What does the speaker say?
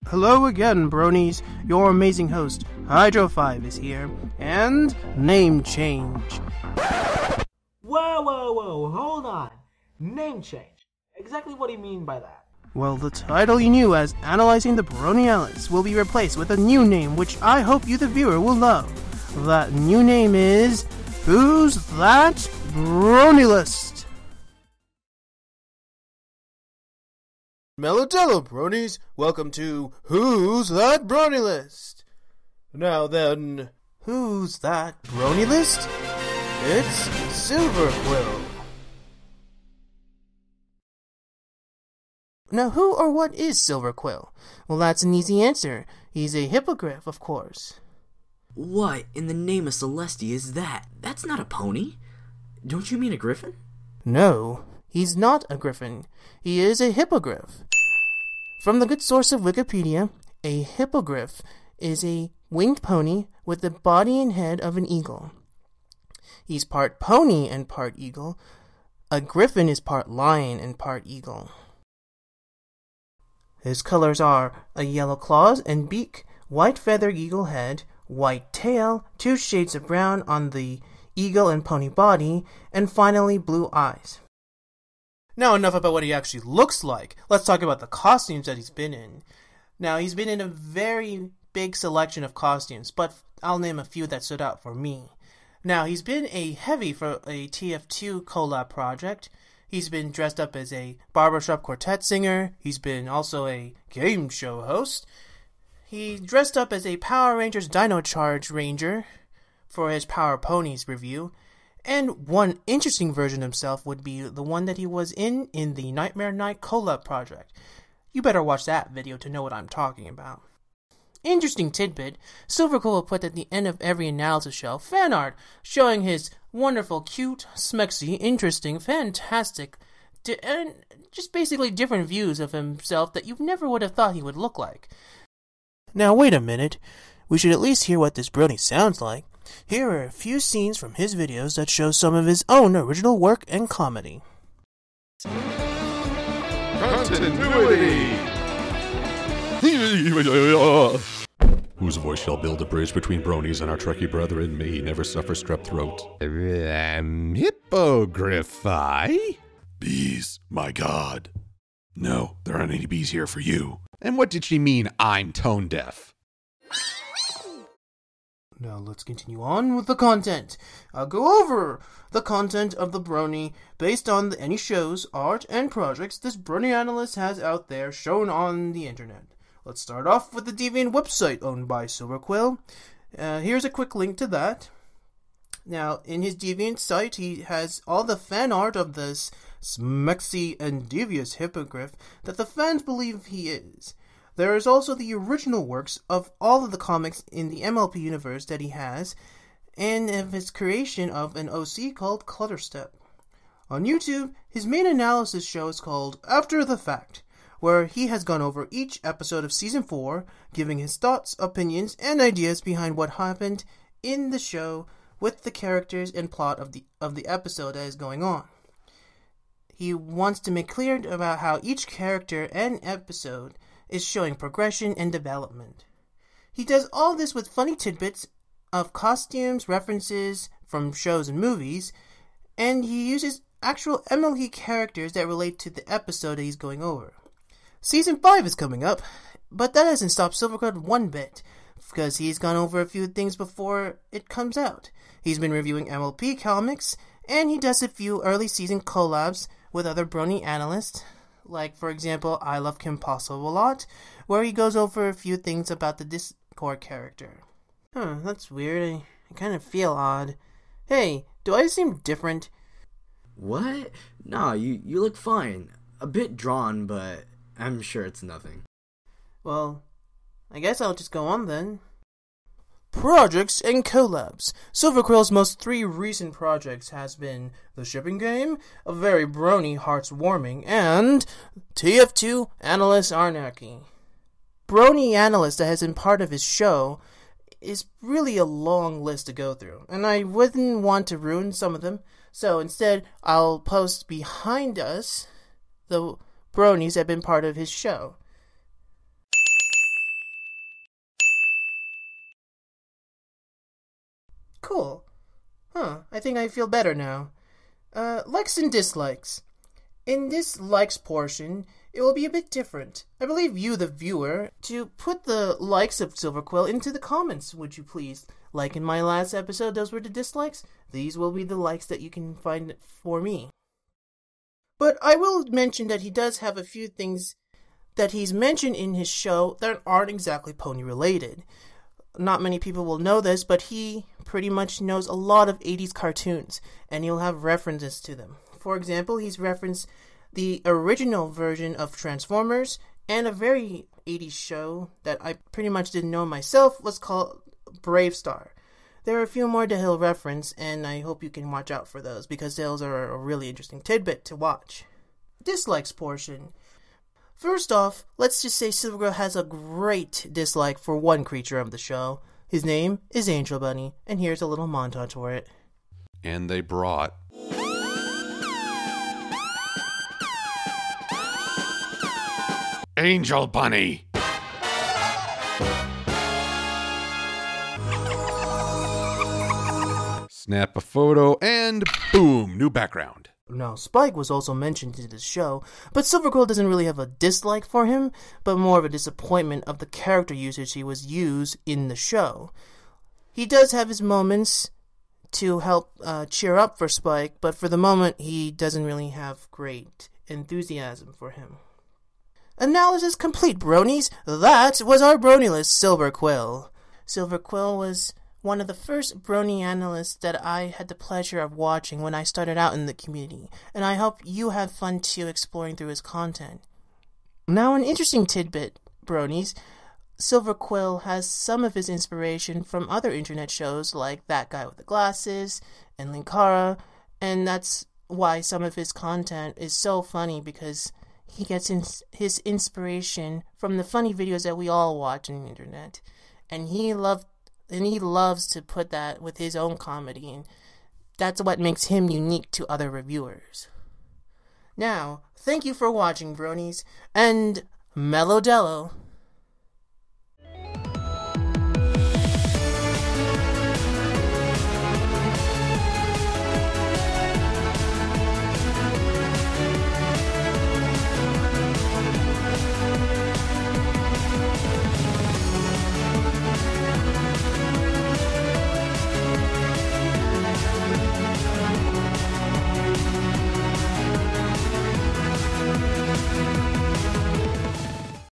Hello again, bronies. Your amazing host, Hydro5 is here, and name change. Whoa, hold on. Name change. Exactly what do you mean by that? Well, the title you knew as Analyzing the Bronylyst will be replaced with a new name which I hope you the viewer will love. That new name is Who's That Bronylyst? Melodello, bronies! Welcome to Who's That Bronylyst? Now then, who's that Bronylyst? It's Quill. Now who or what is Quill? Well, that's an easy answer. He's a hippogriff, of course. What in the name of Celestia is that? That's not a pony. Don't you mean a griffin? No, he's not a griffin. He is a hippogriff. From the good source of Wikipedia, a hippogriff is a winged pony with the body and head of an eagle. He's part pony and part eagle. A griffin is part lion and part eagle. His colors are a yellow claws and beak, white feather eagle head, white tail, 2 shades of brown on the eagle and pony body, and finally blue eyes. Now enough about what he actually looks like. Let's talk about the costumes that he's been in. Now, he's been in a very big selection of costumes, but I'll name a few that stood out for me. Now, he's been a heavy for a TF2 collab project. He's been dressed up as a barbershop quartet singer. He's been also a game show host. He dressed up as a Power Rangers Dino Charge Ranger for his Power Ponies review. And one interesting version of himself would be the one that he was in the Nightmare Night collab project. You better watch that video to know what I'm talking about. Interesting tidbit, Quill will put at the end of every analysis show fan art showing his wonderful, cute, smexy, interesting, fantastic, and just basically different views of himself that you never would have thought he would look like. Now wait a minute, we should at least hear what this brony sounds like. Here are a few scenes from his videos that show some of his own original work and comedy. Continuity! Whose voice shall build a bridge between bronies and our Trekkie brethren? May he never suffer strep throat. Hippogriffy? Bees, my god. No, there aren't any bees here for you. And what did she mean, I'm tone deaf? Now let's continue on with the content. I'll go over the content of the brony based on any shows, art, and projects this brony analyst has out there shown on the internet. Let's start off with the Deviant website owned by Quill. Here's a quick link to that. Now, in his Deviant site, he has all the fan art of this smexy and devious hippogriff that the fans believe he is. There is also the original works of all of the comics in the MLP universe that he has, and of his creation of an OC called Clutterstep. On YouTube, his main analysis show is called After the Fact, where he has gone over each episode of Season 4, giving his thoughts, opinions, and ideas behind what happened in the show with the characters and plot of the episode that is going on. He wants to make clear about how each character and episode is showing progression and development. He does all this with funny tidbits of costumes, references from shows and movies, and he uses actual MLP characters that relate to the episode that he's going over. Season 5 is coming up, but that hasn't stopped Silvercloud one bit, because he's gone over a few things before it comes out. He's been reviewing MLP comics, and he does a few early season collabs with other brony analysts, like, for example, I Love Kim Possible a lot, where he goes over a few things about the Discord character. That's weird. I kind of feel odd. Hey, do I seem different? What? Nah, you look fine. A bit drawn, but I'm sure it's nothing. Well, I guess I'll just go on then. Projects and collabs. Quill's most 3 recent projects has been The Shipping Game, a very brony hearts warming, and TF2 Analyst Anarchy. Brony Analyst that has been part of his show is really a long list to go through, and I wouldn't want to ruin some of them, so instead I'll post behind us the bronies that have been part of his show. Cool. I think I feel better now. Likes and dislikes. In this likes portion, it will be a bit different. I believe you, the viewer, to put the likes of Silver Quill into the comments, would you please? Like in my last episode, those were the dislikes. These will be the likes that you can find for me. But I will mention that he does have a few things that he's mentioned in his show that aren't exactly pony related. Not many people will know this, but he pretty much knows a lot of 80s cartoons, and he'll have references to them. For example, he's referenced the original version of Transformers, and a very 80s show that I pretty much didn't know myself was called Brave Star. There are a few more that he'll reference, and I hope you can watch out for those, because those are a really interesting tidbit to watch. Dislikes portion. First off, let's just say Silvergirl has a great dislike for one creature of the show. His name is Angel Bunny, and here's a little montage for it. And they brought Angel Bunny. Snap a photo and boom, new background. Now, Spike was also mentioned in the show, but Silverquill doesn't really have a dislike for him, but more of a disappointment of the character usage he was used in the show. He does have his moments to help cheer up for Spike, but for the moment, he doesn't really have great enthusiasm for him. Analysis complete, bronies. That was our Bronylyst, Silver Quill. Silver Quill was one of the first brony analysts that I had the pleasure of watching when I started out in the community, and I hope you have fun too exploring through his content. Now, an interesting tidbit, bronies. Silver Quill has some of his inspiration from other internet shows like That Guy with the Glasses and Linkara, and that's why some of his content is so funny, because he gets his inspiration from the funny videos that we all watch on the internet, and he loves to put that with his own comedy, and that's what makes him unique to other reviewers. Now, thank you for watching, bronies, and Mellodello.